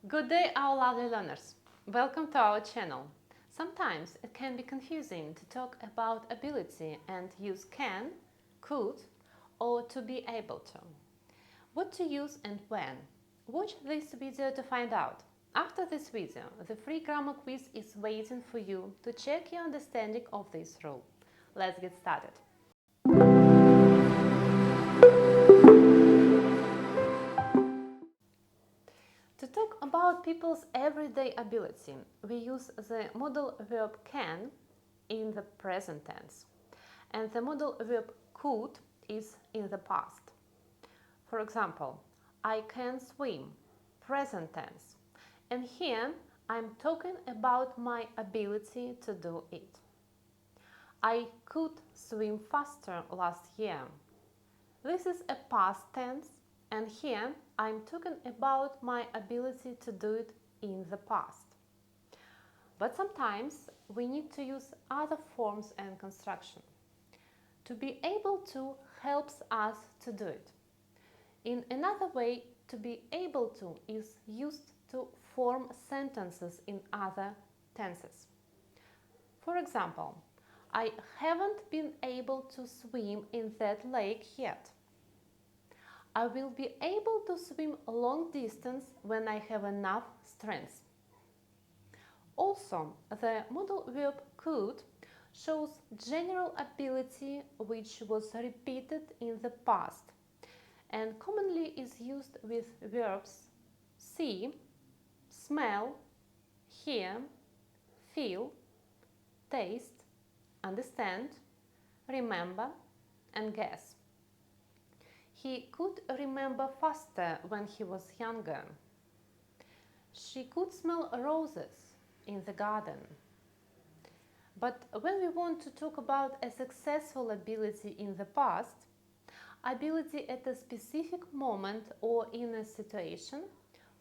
Good day, our lovely learners! Welcome to our channel. Sometimes it can be confusing to talk about ability and use can, could, or to be able to. What to use and when? Watch this video to find out. After this video, the free grammar quiz is waiting for you to check your understanding of this rule. Let's get started. To talk about people's everyday ability, we use the modal verb can in the present tense, and the modal verb could is in the past. For example, I can swim, present tense, and here I'm talking about my ability to do it. I could swim faster last year. This is a past tense, and here I'm talking about my ability to do it in the past. But sometimes we need to use other forms and construction. To be able to helps us to do it. In another way, to be able to is used to form sentences in other tenses. For example, I haven't been able to swim in that lake yet. I will be able to swim a long distance when I have enough strength. Also, the modal verb could shows general ability which was repeated in the past and commonly is used with verbs see, smell, hear, feel, taste, understand, remember, and guess. He could remember faster when he was younger. She could smell roses in the garden. But when we want to talk about a successful ability in the past, ability at a specific moment or in a situation,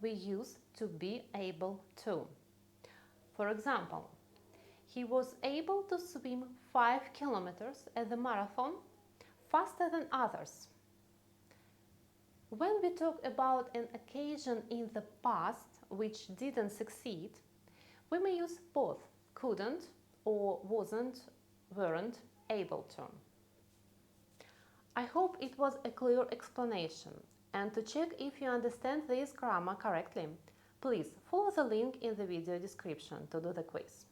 we use to be able to. For example, he was able to swim 5 kilometers at the marathon faster than others. When we talk about an occasion in the past which didn't succeed, we may use both couldn't or wasn't, weren't able to. I hope it was a clear explanation, and to check if you understand this grammar correctly, please follow the link in the video description to do the quiz.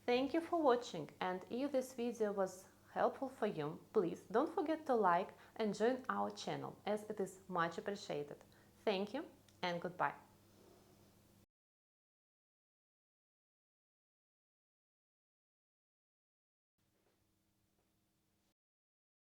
Thank you for watching, and if this video was helpful for you, please don't forget to like and join our channel as it is much appreciated. Thank you and goodbye.